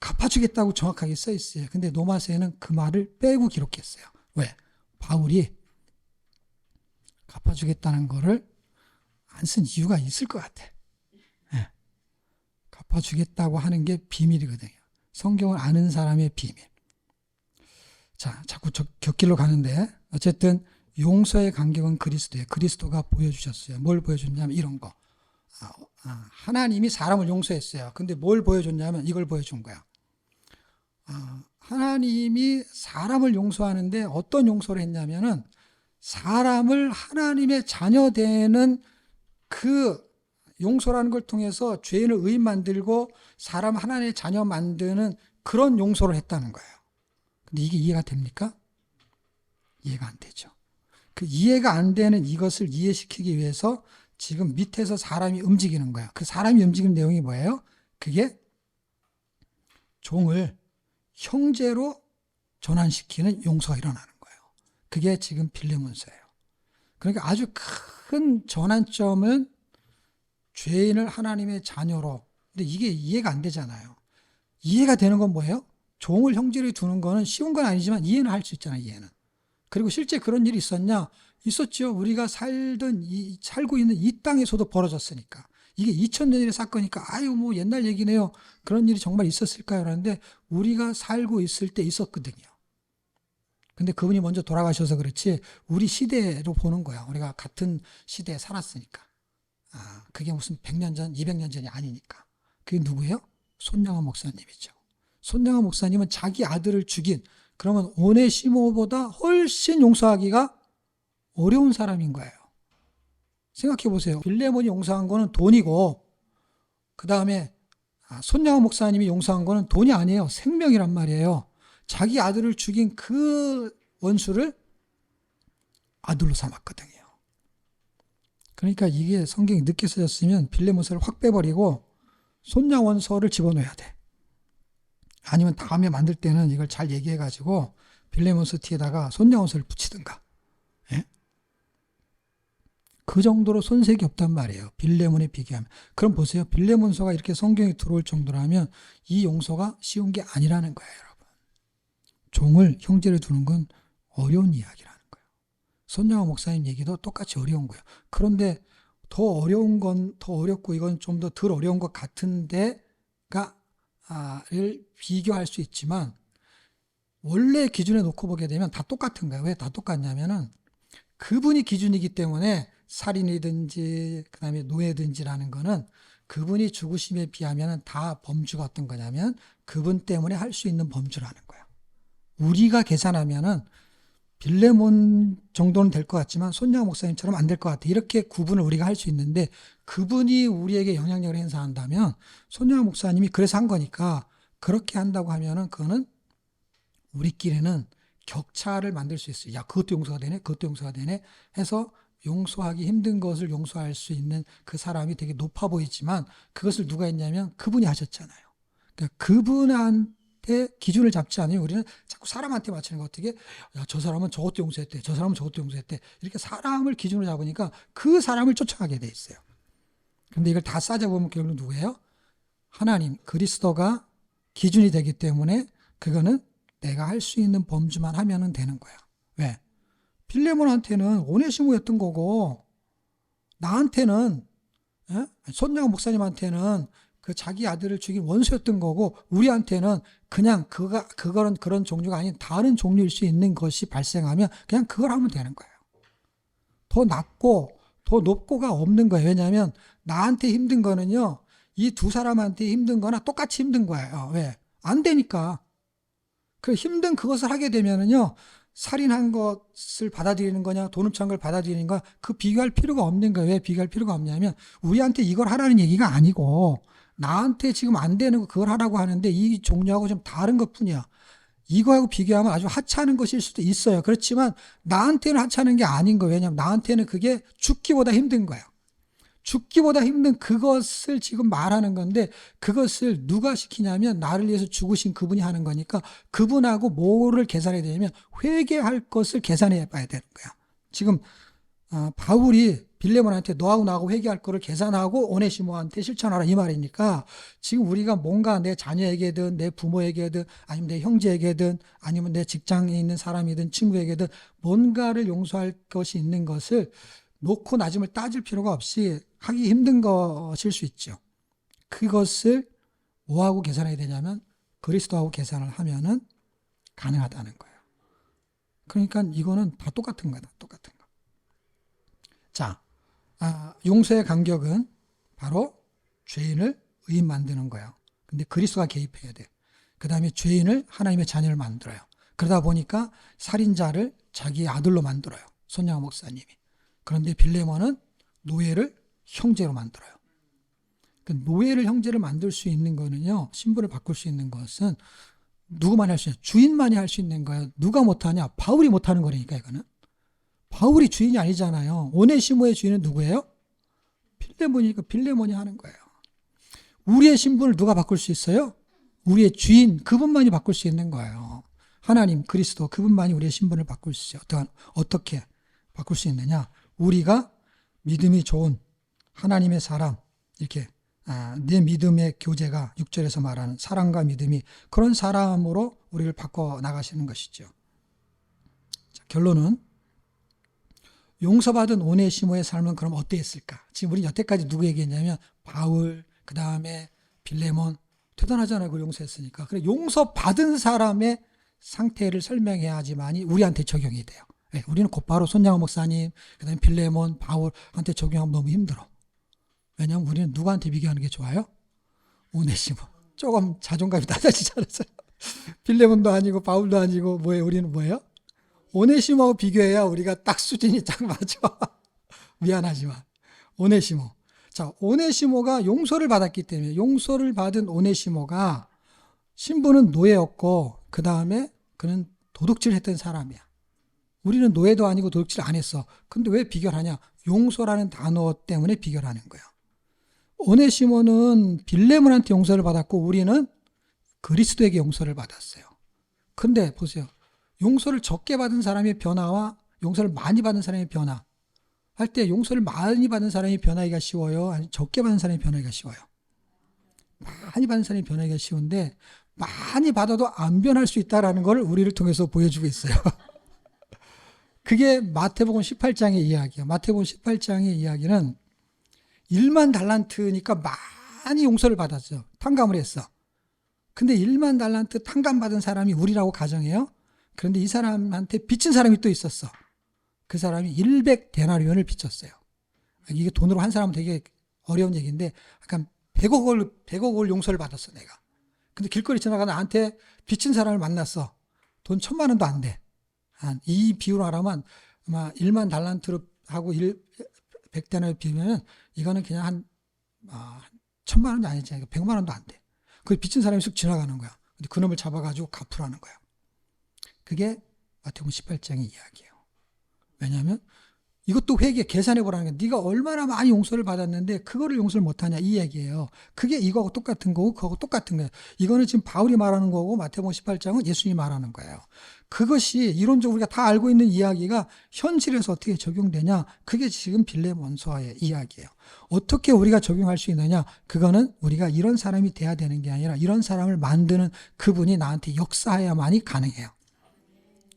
갚아주겠다고 정확하게 써 있어요. 근데 로마서에는 그 말을 빼고 기록했어요. 왜? 바울이 갚아주겠다는 거를 안 쓴 이유가 있을 것 같아. 네. 갚아주겠다고 하는 게 비밀이거든요. 성경을 아는 사람의 비밀. 자, 자꾸 곁길로 가는데 어쨌든 용서의 간격은 그리스도예요. 그리스도가 보여주셨어요. 뭘 보여줬냐면 이런 거. 하나님이 사람을 용서했어요. 근데 뭘 보여줬냐면 이걸 보여준 거야. 하나님이 사람을 용서하는데 어떤 용서를 했냐면은 사람을 하나님의 자녀 되는 그 용서라는 걸 통해서 죄인을 의인 만들고 사람 하나님의 자녀 만드는 그런 용서를 했다는 거예요. 근데 이게 이해가 됩니까? 이해가 안 되죠. 그 이해가 안 되는 이것을 이해시키기 위해서 지금 밑에서 사람이 움직이는 거야. 그 사람이 움직이는 내용이 뭐예요? 그게 종을 형제로 전환시키는 용서가 일어나는 거예요. 그게 지금 빌레몬서예요. 그러니까 아주 큰 전환점은 죄인을 하나님의 자녀로. 근데 이게 이해가 안 되잖아요. 이해가 되는 건 뭐예요? 종을 형제로 두는 거는 쉬운 건 아니지만 이해는 할 수 있잖아요. 이해는. 그리고 실제 그런 일이 있었냐? 있었죠. 우리가 살고 있는 이 땅에서도 벌어졌으니까. 이게 2000년의 사건이니까 뭐 옛날 얘기네요. 그런 일이 정말 있었을까요? 그러는데 우리가 살고 있을 때 있었거든요. 근데 그분이 먼저 돌아가셔서 그렇지 우리 시대로 보는 거야. 우리가 같은 시대에 살았으니까. 그게 무슨 100년 전, 200년 전이 아니니까. 그게 누구예요? 손양원 목사님이죠. 손양원 목사님은 자기 아들을 죽인 그러면 오네시모보다 훨씬 용서하기가 어려운 사람인 거예요. 생각해 보세요. 빌레몬이 용서한 거는 돈이고 그 다음에 손양원 목사님이 용서한 거는 돈이 아니에요. 생명이란 말이에요. 자기 아들을 죽인 그 원수를 아들로 삼았거든요. 그러니까 이게 성경이 늦게 써졌으면 빌레몬서를 확 빼버리고 손양원서를 집어넣어야 돼. 아니면 다음에 만들 때는 이걸 잘 얘기해가지고 빌레몬서 뒤에다가 손양원서를 붙이든가. 예? 그 정도로 손색이 없단 말이에요. 빌레몬에 비교하면. 그럼 보세요. 빌레몬서가 이렇게 성경에 들어올 정도라면 이 용서가 쉬운 게 아니라는 거예요, 여러분. 종을 형제를 두는 건 어려운 이야기라는 거예요. 손양원 목사님 얘기도 똑같이 어려운 거예요. 그런데 더 어려운 건 더 어렵고 이건 좀 더 덜 어려운 것 같은데가 를 비교할 수 있지만 원래 기준에 놓고 보게 되면 다 똑같은 거예요. 왜 다 똑같냐면은 그분이 기준이기 때문에 살인이든지 그다음에 노예든지라는 거는 그분이 죽으심에 비하면 다 범주가 어떤 거냐면 그분 때문에 할 수 있는 범주라는 거예요. 우리가 계산하면은 빌레몬 정도는 될 것 같지만 손양 목사님처럼 안 될 것 같아. 이렇게 구분을 우리가 할 수 있는데 그분이 우리에게 영향력을 행사한다면 손양 목사님이 그래서 한 거니까 그렇게 한다고 하면은 그거는 우리끼리는 격차를 만들 수 있어요. 야, 그것도 용서가 되네, 그것도 용서가 되네 해서 용서하기 힘든 것을 용서할 수 있는 그 사람이 되게 높아 보이지만 그것을 누가 했냐면 그분이 하셨잖아요. 그러니까 그분한테 기준을 잡지 않으면 우리는 자꾸 사람한테 맞추는 거 어떻게 야, 저 사람은 저것도 용서했대, 저 사람은 저것도 용서했대 이렇게 사람을 기준으로 잡으니까 그 사람을 쫓아가게 돼 있어요. 근데 이걸 다 싸져보면 결국 누구예요? 하나님, 그리스도가 기준이 되기 때문에 그거는 내가 할 수 있는 범주만 하면은 되는 거야. 왜? 빌레몬한테는 오네시모였던 거고 나한테는 손양 목사님한테는 그 자기 아들을 죽인 원수였던 거고 우리한테는 그냥 그거는 그런 종류가 아닌 다른 종류일 수 있는 것이 발생하면 그냥 그걸 하면 되는 거예요. 더 낮고 더 높고가 없는 거예요. 왜냐하면 나한테 힘든 거는요. 이 두 사람한테 힘든 거나 똑같이 힘든 거예요. 왜? 안 되니까. 그 힘든 그것을 하게 되면은요, 살인한 것을 받아들이는 거냐, 돈 훔쳐간 걸 받아들이는 거냐, 그 비교할 필요가 없는 거예요. 왜 비교할 필요가 없냐면, 우리한테 이걸 하라는 얘기가 아니고, 나한테 지금 안 되는 거 그걸 하라고 하는데, 이 종류하고 좀 다른 것 뿐이야. 이거하고 비교하면 아주 하찮은 것일 수도 있어요. 그렇지만, 나한테는 하찮은 게 아닌 거예요. 왜냐하면 나한테는 그게 죽기보다 힘든 거예요. 죽기보다 힘든 그것을 지금 말하는 건데 그것을 누가 시키냐면 나를 위해서 죽으신 그분이 하는 거니까 그분하고 뭐를 계산해야 되냐면 회개할 것을 계산해 봐야 되는 거야. 지금 바울이 빌레몬한테 너하고 나하고 회개할 거를 계산하고 오네시모한테 실천하라 이 말이니까 지금 우리가 뭔가 내 자녀에게든 내 부모에게든 아니면 내 형제에게든 아니면 내 직장에 있는 사람이든 친구에게든 뭔가를 용서할 것이 있는 것을 놓고 낮음을 따질 필요가 없이 하기 힘든 것일 수 있죠. 그것을 뭐하고 계산해야 되냐면 그리스도하고 계산을 하면은 가능하다는 거예요. 그러니까 이거는 다 똑같은 거다. 똑같은 거. 자, 용서의 간격은 바로 죄인을 의인 만드는 거예요. 근데 그리스도가 개입해야 돼. 그 다음에 죄인을 하나님의 자녀를 만들어요. 그러다 보니까 살인자를 자기 아들로 만들어요. 손양호 목사님이. 그런데 빌레몬은 노예를 형제로 만들어요. 노예를 형제를 만들 수 있는 거는요, 신분을 바꿀 수 있는 것은 누구만이 할 수 있어요? 주인만이 할 수 있는 거예요. 누가 못하냐? 바울이 못하는 거니까 이거는. 바울이 주인이 아니잖아요. 오네시모의 주인은 누구예요? 빌레몬이니까 빌레몬이 하는 거예요. 우리의 신분을 누가 바꿀 수 있어요? 우리의 주인, 그분만이 바꿀 수 있는 거예요. 하나님, 그리스도, 그분만이 우리의 신분을 바꿀 수 있어요. 어떻게 바꿀 수 있느냐? 우리가 믿음이 좋은 하나님의 사람, 이렇게 내 믿음의 교제가 6절에서 말하는 사랑과 믿음이 그런 사람으로 우리를 바꿔 나가시는 것이죠. 자, 결론은 용서받은 오네시모의 삶은 그럼 어땠을까? 지금 우리 여태까지 누구 얘기했냐면 바울, 그 다음에 빌레몬, 대단하잖아요. 그걸 용서했으니까. 그래 용서받은 사람의 상태를 설명해야지만이 우리한테 적용이 돼요. 네, 우리는 곧바로 손양호 목사님, 그 다음에 빌레몬, 바울한테 적용하면 너무 힘들어. 왜냐하면 우리는 누구한테 비교하는 게 좋아요? 오네시모. 조금 자존감이 낮아지지 않았어요? 빌레몬도 아니고 바울도 아니고 뭐예요? 우리는 뭐예요? 오네시모하고 비교해야 우리가 딱 수준이 딱 맞아. 미안하지만 오네시모. 자, 오네시모가 용서를 받았기 때문에 용서를 받은 오네시모가 신분은 노예였고 그 다음에 그는 도둑질했던 사람이야. 우리는 노예도 아니고 도둑질 안 했어. 근데 왜 비교를 하냐? 용서라는 단어 때문에 비교를 하는 거야. 오네시모는 빌레몬한테 용서를 받았고 우리는 그리스도에게 용서를 받았어요. 근데 보세요. 용서를 적게 받은 사람의 변화와 용서를 많이 받은 사람의 변화 할 때 용서를 많이 받은 사람이 변하기가 쉬워요? 아니 적게 받은 사람이 변하기가 쉬워요? 많이 받은 사람이 변하기가 쉬운데 많이 받아도 안 변할 수 있다는 걸 우리를 통해서 보여주고 있어요. 그게 마태복음 18장의 이야기예요. 마태복음 18장의 이야기는 1만 달란트니까 많이 용서를 받았어. 탕감을 했어. 근데 1만 달란트 탕감받은 사람이 우리라고 가정해요. 그런데 이 사람한테 빚진 사람이 또 있었어. 그 사람이 100데나리온을 빚졌어요. 이게 돈으로 한 사람은 되게 어려운 얘기인데 약간 100억을 용서를 받았어, 내가. 근데 길거리 지나가다 나한테 빚진 사람을 만났어. 돈 1,000만 원도 안 돼. 이 비유로 하라면 아마 1만 달란트로 하고 100데나리온 비우면은 이거는 그냥 한 1,000만 원도 아니지. 100만 원도 안 돼. 그 빚진 사람이 쑥 지나가는 거야. 근데 그놈을 잡아가지고 갚으라는 거야. 그게 마태복음 18장의 이야기예요. 왜냐하면 이것도 회개 계산해 보라는 거야. 네가 얼마나 많이 용서를 받았는데 그거를 용서를 못하냐 이 얘기예요. 그게 이거하고 똑같은 거고 그거하고 똑같은 거예요. 이거는 지금 바울이 말하는 거고 마태복음 18장은 예수님이 말하는 거예요. 그것이 이론적으로 우리가 다 알고 있는 이야기가 현실에서 어떻게 적용되냐, 그게 지금 빌레몬서의 이야기예요. 어떻게 우리가 적용할 수 있느냐, 그거는 우리가 이런 사람이 돼야 되는 게 아니라 이런 사람을 만드는 그분이 나한테 역사해야만이 가능해요.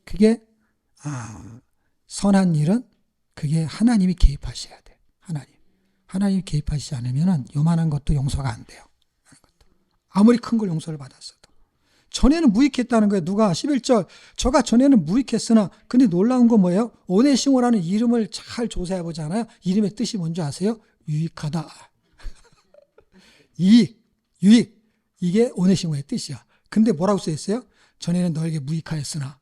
그게 선한 일은 그게 하나님이 개입하셔야 돼. 하나님이 개입하시지 않으면 요만한 것도 용서가 안 돼요. 아무리 큰 걸 용서를 받았어도. 전에는 무익했다는 거예요. 누가 11절 저가 전에는 무익했으나, 근데 놀라운 건 뭐예요? 오네시모라는 이름을 잘 조사해 보잖아요. 이름의 뜻이 뭔지 아세요? 유익하다. 유익. 이게 오네시모의 뜻이야. 근데 뭐라고 써 있어요? 전에는 너에게 무익하였으나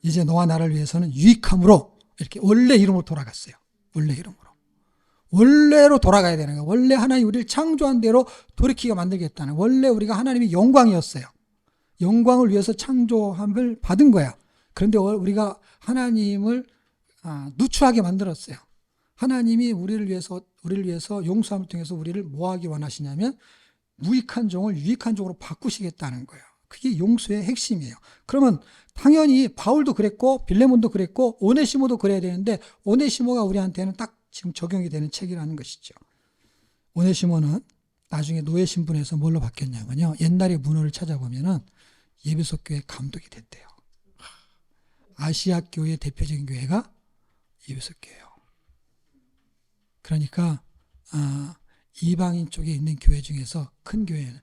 이제 너와 나를 위해서는 유익함으로 이렇게 원래 이름으로 돌아갔어요. 원래로 돌아가야 되는 거예요. 원래 하나님 우리를 창조한 대로 돌이키게 만들겠다는, 원래 우리가 하나님의 영광이었어요. 영광을 위해서 창조함을 받은 거야. 그런데 우리가 하나님을 누추하게 만들었어요. 하나님이 우리를 위해서 용서함을 통해서 우리를 뭐 하기 원하시냐면 무익한 종을 유익한 종으로 바꾸시겠다는 거예요. 그게 용서의 핵심이에요. 그러면 당연히 바울도 그랬고 빌레몬도 그랬고 오네시모도 그래야 되는데, 오네시모가 우리한테는 딱 지금 적용이 되는 책이라는 것이죠. 오네시모는 나중에 노예 신분에서 뭘로 바뀌었냐면요, 옛날의 문헌을 찾아보면은 예배소 교회 감독이 됐대요. 아시아 교회 대표적인 교회가 예배소 교회예요. 그러니까 이방인 쪽에 있는 교회 중에서 큰 교회는,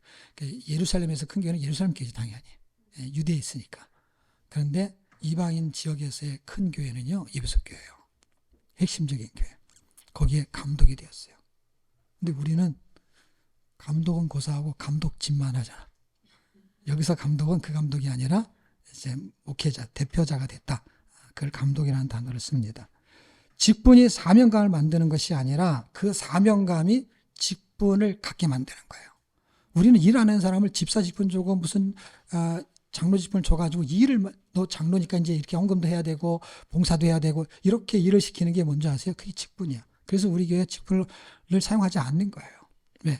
예루살렘에서 큰 교회는 예루살렘 교회지 당연히, 유대에 있으니까. 그런데 이방인 지역에서의 큰 교회는요, 예배소 교회예요. 핵심적인 교회. 거기에 감독이 되었어요. 근데 우리는 감독은 고사하고 감독직만 하잖아. 여기서 감독은 그 감독이 아니라 이제 목회자, 대표자가 됐다. 그걸 감독이라는 단어를 씁니다. 직분이 사명감을 만드는 것이 아니라 그 사명감이 직분을 갖게 만드는 거예요. 우리는 일하는 사람을 집사 직분 주고 무슨 장로 직분을 줘가지고 너 장로니까 이제 이렇게 헌금도 해야 되고 봉사도 해야 되고 이렇게 일을 시키는 게 뭔지 아세요? 그게 직분이야. 그래서 우리 교회 직분을 사용하지 않는 거예요. 왜?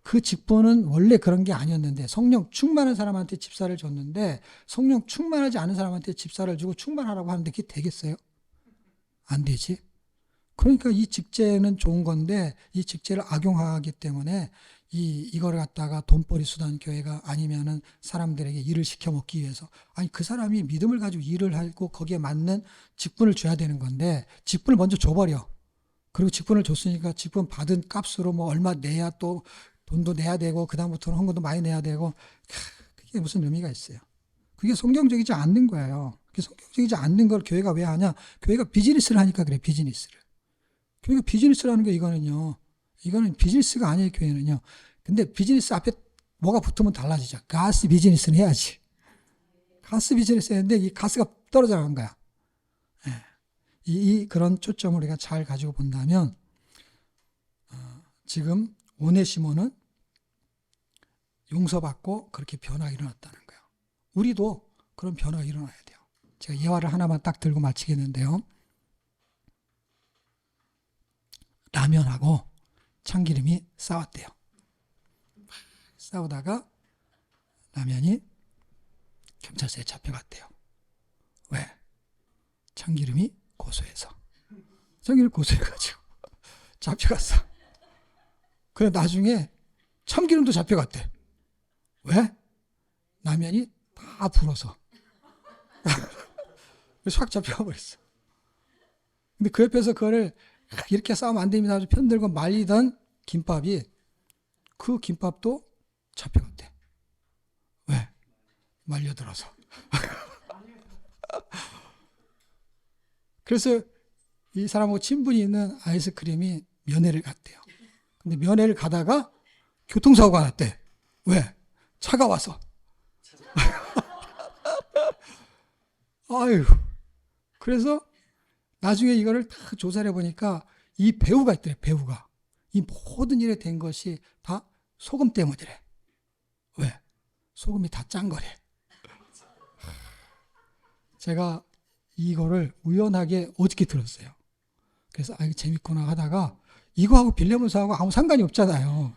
그 직분은 원래 그런 게 아니었는데, 성령 충만한 사람한테 집사를 줬는데 성령 충만하지 않은 사람한테 집사를 주고 충만하라고 하는데 그게 되겠어요? 안 되지. 그러니까 이 직제는 좋은 건데 이 직제를 악용하기 때문에 이거를 갖다가 돈벌이 수단 교회가 아니면은 사람들에게 일을 시켜 먹기 위해서, 아니 그 사람이 믿음을 가지고 일을 하고 거기에 맞는 직분을 줘야 되는 건데 직분을 먼저 줘버려. 그리고 직분을 줬으니까 직분 받은 값으로 뭐 얼마 내야 또 돈도 내야 되고 그다음부터는 헌금도 많이 내야 되고, 그게 무슨 의미가 있어요? 그게 성경적이지 않는 거예요. 그게 성경적이지 않는 걸 교회가 왜 하냐? 교회가 비즈니스를 하니까 그래. 비즈니스를. 교회가 비즈니스를 하는 게 이거는 비즈니스가 아니에요. 교회는요. 근데 비즈니스 앞에 뭐가 붙으면 달라지죠. 가스 비즈니스는 해야지. 가스 비즈니스 했는데 이 가스가 떨어져 나간 거야. 그런 초점을 우리가 잘 가지고 본다면 지금 오네시모는 용서받고 그렇게 변화가 일어났다는 거예요. 우리도 그런 변화가 일어나야 돼요. 제가 예화를 하나만 딱 들고 마치겠는데요. 라면하고 참기름이 싸웠대요. 싸우다가 라면이 경찰서에 잡혀갔대요. 왜? 참기름이 고소해서. 참기름 고소해가지고 잡혀갔어. 그래 나중에 참기름도 잡혀갔대. 왜? 라면이 다 불어서. 그래서 확 잡혀가 버렸어. 근데 그 옆에서 그거를 이렇게 싸우면 안 됩니다. 편들고 말리던 김밥이 그 김밥도 잡혀갔대. 왜? 말려들어서. 그래서 이 사람하고 친분이 있는 아이스크림이 면회를 갔대요. 근데 면회를 가다가 교통사고가 났대. 왜? 차가 와서. 아유. 그래서 나중에 이거를 다 조사를 해보니까 이 배우가 있더래, 배우가. 이 모든 일에 된 것이 다 소금 때문이래. 왜? 소금이 다 짠 거래. 제가 이거를 우연하게 어저께 들었어요. 그래서 이거 재밌구나 하다가 이거하고 빌레몬서하고 아무 상관이 없잖아요.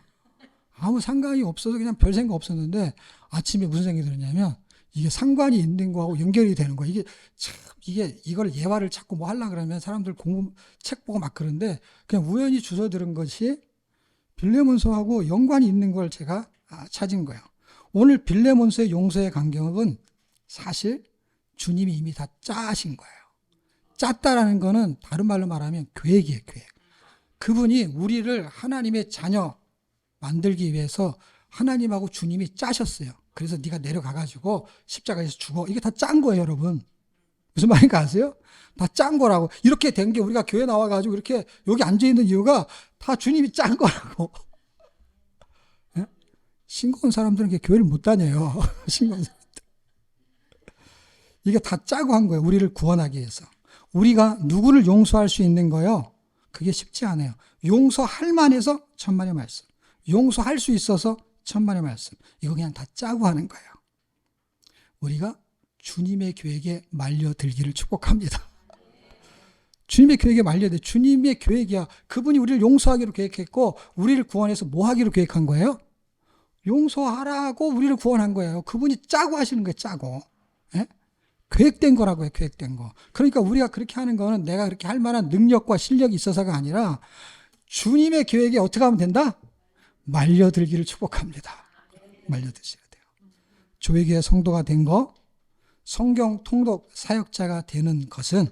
아무 상관이 없어서 그냥 별 생각 없었는데 아침에 무슨 생각이 들었냐면 이게 상관이 있는 거하고 연결이 되는 거야. 이게 참 이걸 예화를 찾고 뭐 하려고 그러면 사람들 책 보고 막 그런데 그냥 우연히 주워 들은 것이 빌레몬서하고 연관이 있는 걸 제가 찾은 거예요. 오늘 빌레몬서의 용서의 간격은 사실 주님이 이미 다 짜신 거예요. 짰다라는 거는 다른 말로 말하면 계획이에요, 계획. 그분이 우리를 하나님의 자녀 만들기 위해서 하나님하고 주님이 짜셨어요. 그래서 네가 내려가가지고 십자가에서 죽어. 이게 다 짠 거예요, 여러분. 무슨 말인가 아세요? 다 짠 거라고. 이렇게 된 게 우리가 교회 나와가지고 이렇게 여기 앉아있는 이유가 다 주님이 짠 거라고. 예? 싱거운 사람들은 교회를 못 다녀요. 싱거운 사람들. 이게 다 짜고 한 거예요. 우리를 구원하기 위해서. 우리가 누구를 용서할 수 있는 거요? 그게 쉽지 않아요. 용서할 만해서 천만의 말씀. 용서할 수 있어서 천만의 말씀. 이거 그냥 다 짜고 하는 거예요. 우리가 주님의 계획에 말려들기를 축복합니다. 주님의 계획에 말려야 돼. 주님의 계획이야. 그분이 우리를 용서하기로 계획했고 우리를 구원해서 뭐 하기로 계획한 거예요? 용서하라고 우리를 구원한 거예요. 그분이 짜고 하시는 거예요. 짜고. 예? 계획된 거라고요. 계획된 거. 그러니까 우리가 그렇게 하는 거는 내가 그렇게 할 만한 능력과 실력이 있어서가 아니라 주님의 계획에 어떻게 하면 된다? 말려들기를 축복합니다. 말려드셔야 돼요. 조회교회 성도가 된 거, 성경 통독 사역자가 되는 것은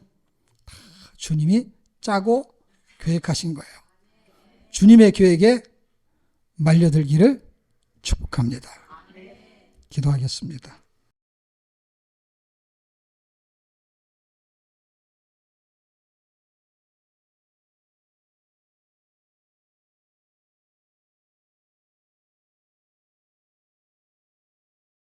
다 주님이 짜고 계획하신 거예요. 주님의 계획에 말려들기를 축복합니다. 기도하겠습니다.